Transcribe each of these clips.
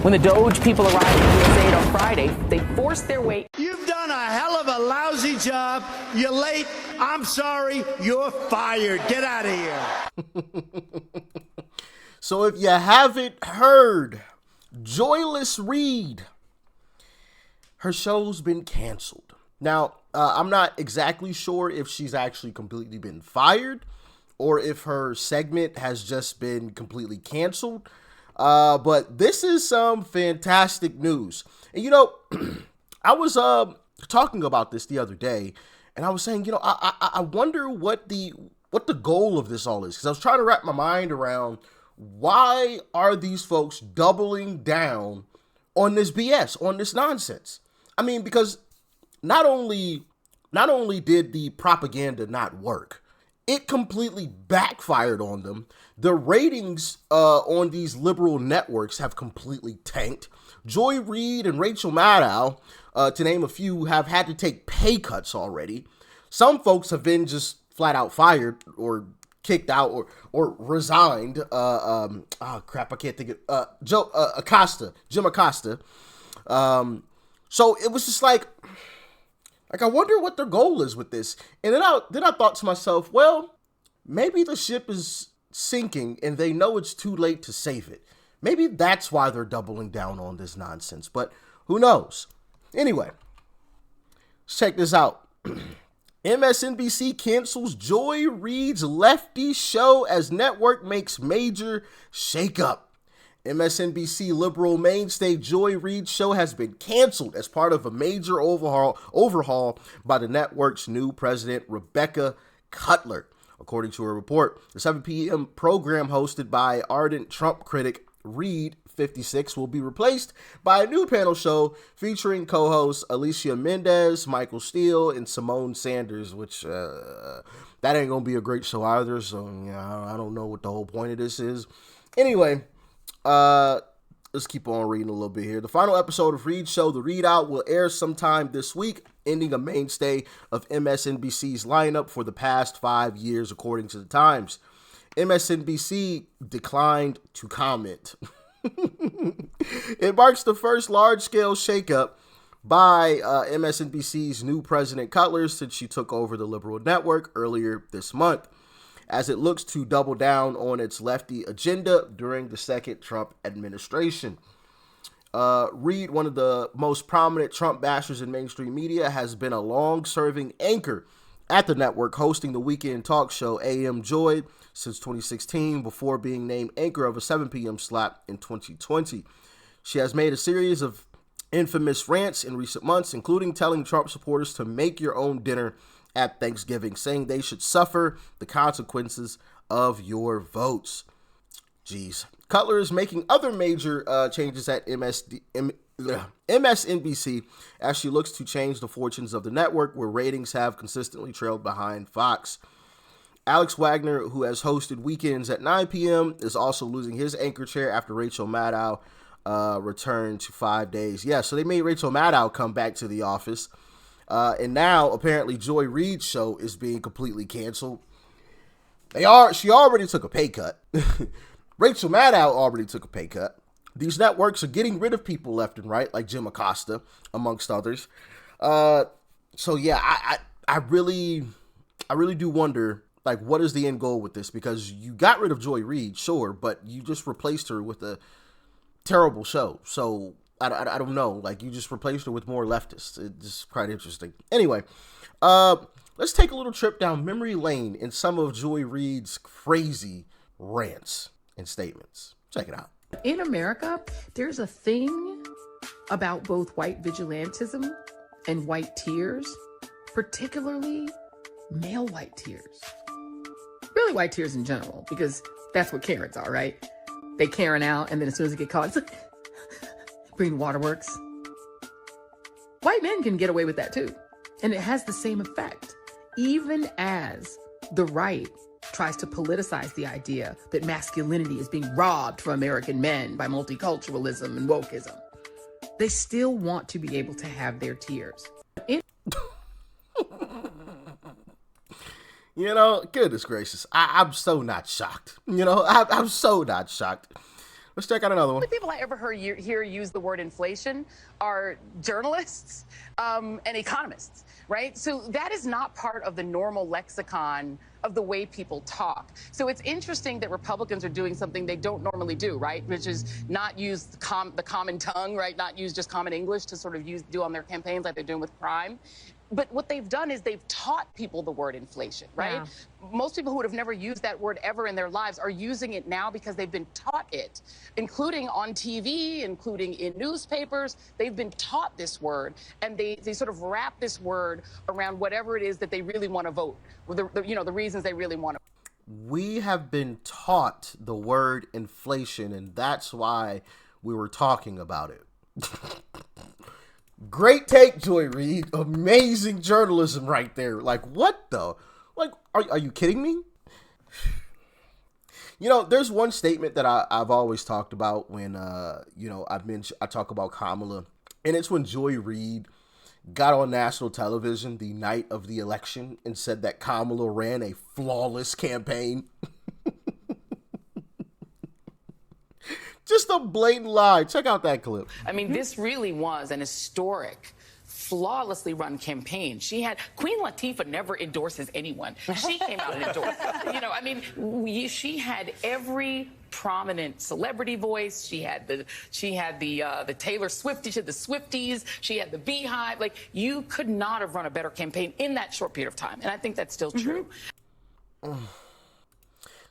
When the Doge people arrived at USA 8 on Friday, they forced their way. You've done a hell of a lousy job. You're late. I'm sorry. You're fired. Get out of here. So if you haven't heard, Joyless Reid, her show's been canceled. Now, I'm not exactly sure if she's actually completely been fired or if her segment has just been completely canceled. But this is some fantastic news. And, you know, I was talking about this the other day, and I was saying, you know, I wonder what the goal of this all is. Because I was trying to wrap my mind around why are these folks doubling down on this BS, on this nonsense? I mean, because not only did the propaganda not work, it completely backfired on them. The ratings on these liberal networks have completely tanked. Joy Reid and Rachel Maddow, to name a few, have had to take pay cuts already. Some folks have been just flat out fired or kicked out or resigned. Crap, I can't think of Jim Acosta. So it was just like I wonder what their goal is with this. And then I thought to myself, well, maybe the ship is sinking and they know it's too late to save it. Maybe that's why they're doubling down on this nonsense, but who knows? Anyway, let's check this out. MSNBC cancels Joy Reid's lefty show as network makes major shakeup. MSNBC liberal mainstay Joy Reid's show has been canceled as part of a major overhaul by the network's new president, Rebecca Cutler. According to a report, the 7 p.m. program hosted by ardent Trump critic Reid, 56, will be replaced by a new panel show featuring co-hosts Alicia Mendez, Michael Steele, and Simone Sanders, which that ain't gonna be a great show either, so yeah, I don't know what the whole point of this is. Anyway, let's keep on reading a little bit here. The final episode of Reid's show, The Reid Out, will air sometime this week, ending a mainstay of MSNBC's lineup for the past 5 years, according to the Times. MSNBC declined to comment. It marks the first large-scale shakeup by MSNBC's new president Cutler since she took over the liberal network earlier this month, as it looks to double down on its lefty agenda during the second Trump administration. Reid, one of the most prominent Trump bashers in mainstream media, has been a long-serving anchor at the network, hosting the weekend talk show AM Joy since 2016 before being named anchor of a 7 p.m. slot in 2020. She has made a series of infamous rants in recent months, including telling Trump supporters to make your own dinner at Thanksgiving, saying they should suffer the consequences of your votes. Jeez. Cutler is making other major changes at MSNBC as she looks to change the fortunes of the network, where ratings have consistently trailed behind Fox. Alex Wagner, who has hosted weekends at 9 p.m., is also losing his anchor chair after Rachel Maddow returned to 5 days. Yeah, so they made Rachel Maddow come back to the office. And now, apparently, Joy Reid's show is being completely canceled. She already took a pay cut. Rachel Maddow already took a pay cut. These networks are getting rid of people left and right, like Jim Acosta, amongst others. So yeah, I really do wonder, like, what is the end goal with this? Because you got rid of Joy Reid, sure, but you just replaced her with a terrible show. So I don't know, like, you just replaced her with more leftists. It's just quite interesting. Anyway, let's take a little trip down memory lane in some of Joy Reid's crazy rants and statements. Check it out. In America, there's a thing about both white vigilantism and white tears, particularly male white tears. Really white tears in general, because that's what Karens are, right? They Karen out, and then as soon as they get caught, it's like, green waterworks. White men can get away with that too. And it has the same effect. Even as the right tries to politicize the idea that masculinity is being robbed from American men by multiculturalism and wokeism, they still want to be able to have their tears. You know, goodness gracious, I'm so not shocked. You know, I'm so not shocked. Let's check out another one. The people I ever hear use the word inflation are journalists and economists, right? So that is not part of the normal lexicon of the way people talk. So it's interesting that Republicans are doing something they don't normally do, right? Which is not use the common tongue, right? Not use just common English to sort of do on their campaigns like they're doing with crime. But what they've done is they've taught people the word inflation, right? Yeah. Most people who would have never used that word ever in their lives are using it now because they've been taught it, including on TV, including in newspapers. They've been taught this word, and they sort of wrap this word around whatever it is that they really want to vote, the reasons they really want to. We have been taught the word inflation, and that's why we were talking about it. Great take, Joy Reid. Amazing journalism right there. Like, what the? Like, are you kidding me? You know, there's one statement that I've always talked about when, I talk about Kamala, and it's when Joy Reid got on national television the night of the election and said that Kamala ran a flawless campaign. Just a blatant lie. Check out that clip. I mean, this really was an historic, flawlessly run campaign. Queen Latifah never endorses anyone. She came out and endorsed. She had every prominent celebrity voice. She had the Taylor Swift, she had the Swifties, she had the Beehive. Like, you could not have run a better campaign in that short period of time. And I think that's still true.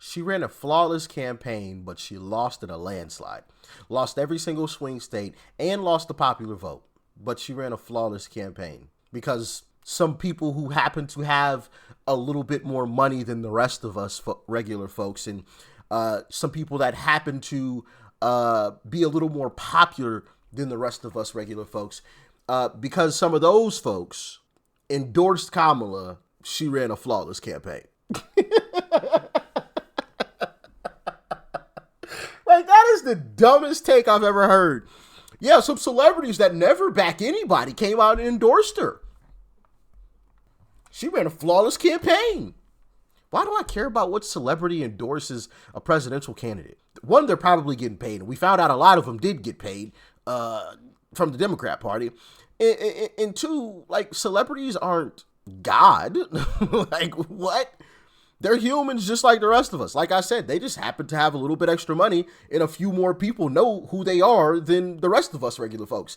She ran a flawless campaign, but she lost in a landslide. Lost every single swing state and lost the popular vote. But she ran a flawless campaign because some people who happen to have a little bit more money than the rest of us regular folks, and some people that happen to be a little more popular than the rest of us regular folks, because some of those folks endorsed Kamala, she ran a flawless campaign. Like, that is the dumbest take I've ever heard. Yeah, some celebrities that never back anybody came out and endorsed her. She ran a flawless campaign. Why do I care about what celebrity endorses a presidential candidate? One, they're probably getting paid. And we found out a lot of them did get paid from the Democrat Party. And two, like, celebrities aren't God. Like, what? They're humans just like the rest of us. Like I said, they just happen to have a little bit extra money and a few more people know who they are than the rest of us regular folks.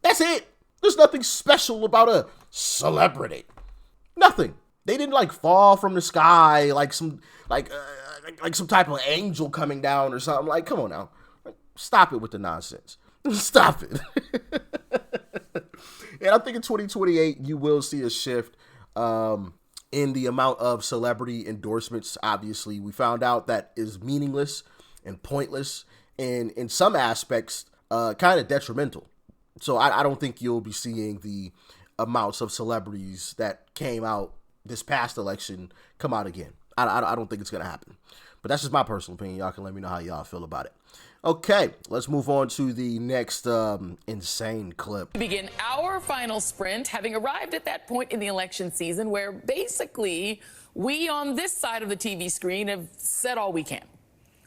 That's it. There's nothing special about a celebrity. Nothing. They didn't like fall from the sky like some type of angel coming down or something. Like, come on now. Stop it with the nonsense. Stop it. And I think in 2028 you will see a shift in the amount of celebrity endorsements. Obviously, we found out that is meaningless and pointless, and in some aspects, kind of detrimental. So I don't think you'll be seeing the amounts of celebrities that came out this past election come out again. I don't think it's going to happen. But that's just my personal opinion. Y'all can let me know how y'all feel about it. Okay, let's move on to the next insane clip. We begin our final sprint, having arrived at that point in the election season where basically we on this side of the TV screen have said all we can.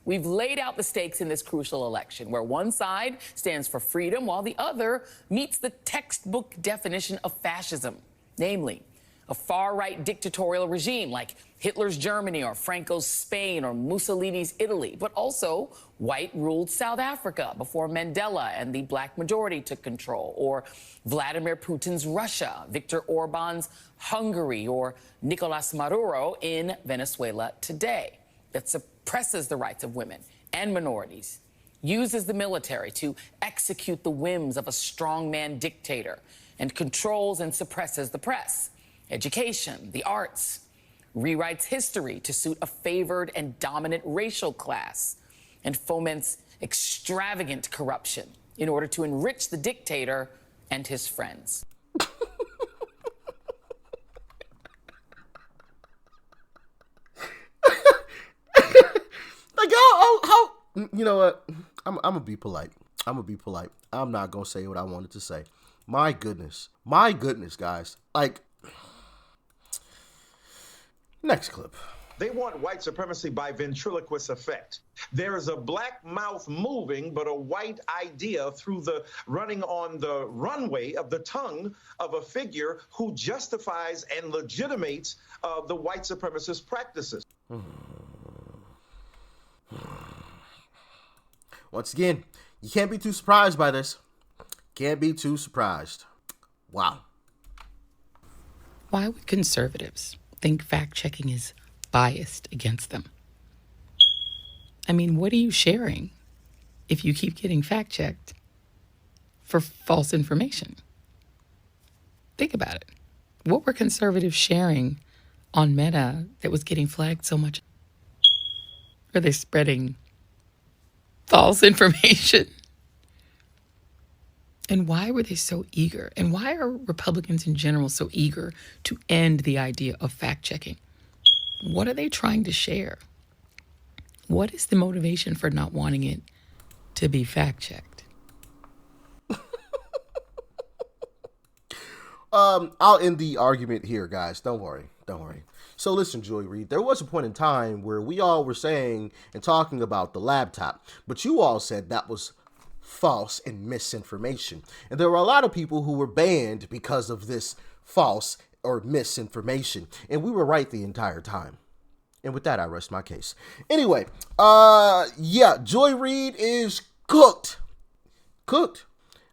We've laid out the stakes in this crucial election, where one side stands for freedom while the other meets the textbook definition of fascism, namely a far-right dictatorial regime like Hitler's Germany or Franco's Spain or Mussolini's Italy, but also white-ruled South Africa before Mandela and the black majority took control, or Vladimir Putin's Russia, Viktor Orban's Hungary, or Nicolas Maduro in Venezuela today, that suppresses the rights of women and minorities, uses the military to execute the whims of a strongman dictator, and controls and suppresses the press, education, the arts, rewrites history to suit a favored and dominant racial class, and foments extravagant corruption in order to enrich the dictator and his friends. Like, how, you know what? I'm gonna be polite. I'm not gonna say what I wanted to say. My goodness, guys. Like, next clip. They want white supremacy by ventriloquist effect. There is a black mouth moving, but a white idea through the running on the runway of the tongue of a figure who justifies and legitimates the white supremacist practices. Once again, you can't be too surprised by this. Can't be too surprised. Wow. Why would conservatives think fact-checking is biased against them? I mean, what are you sharing if you keep getting fact-checked for false information? Think about it. What were conservatives sharing on Meta that was getting flagged so much? Are they spreading false information? And why were they so eager? And why are Republicans in general so eager to end the idea of fact-checking? What are they trying to share? What is the motivation for not wanting it to be fact-checked? I'll end the argument here, guys. Don't worry. So listen, Joy Reid, there was a point in time where we all were saying and talking about the laptop, but you all said that was false and misinformation. And there were a lot of people who were banned because of this false or misinformation. And we were right the entire time. And with that, I rest my case. Anyway, yeah, Joy Reid is cooked.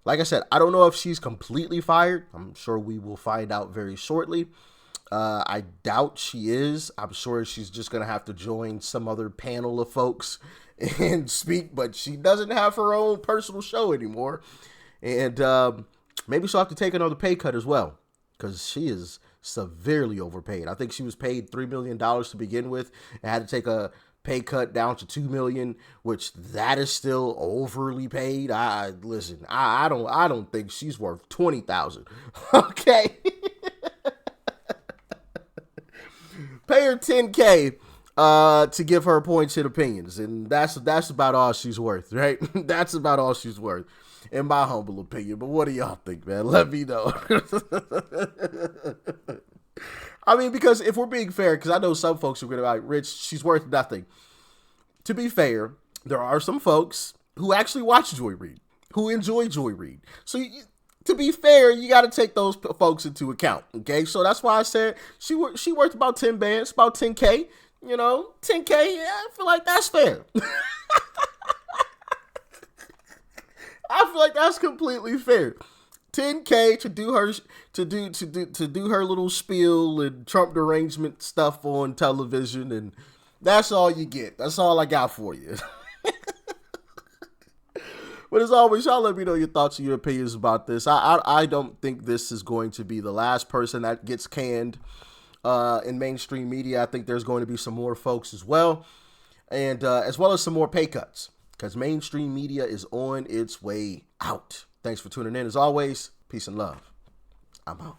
Like I said, I don't know if she's completely fired. I'm sure we will find out very shortly. I doubt she is. I'm sure she's just going to have to join some other panel of folks and speak, but she doesn't have her own personal show anymore. And maybe she'll have to take another pay cut as well, because she is severely overpaid. I think she was paid $3 million to begin with and had to take a pay cut down to $2 million, which that is still overly paid. I don't think she's worth $20,000. Okay. Pay her $10K to give her points and opinions, and that's about all she's worth, right? That's about all she's worth, in my humble opinion. But what do y'all think, man? Let me know. I mean, because if we're being fair, because I know some folks are going to be like, Rich, she's worth nothing. To be fair, there are some folks who actually watch Joy Reid, who enjoy Joy Reid. So to be fair, you got to take those folks into account, okay? So that's why I said she worth about 10 bands, about 10K, you know, 10K. Yeah, I feel like that's fair. I feel like that's completely fair. 10K to do her little spiel and Trump derangement stuff on television, and that's all you get. That's all I got for you. But as always, y'all let me know your thoughts and your opinions about this. I don't think this is going to be the last person that gets canned in mainstream media. I think there's going to be some more folks as well, and as well as some more pay cuts, because mainstream media is on its way out. Thanks for tuning in. As always, peace and love. I'm out.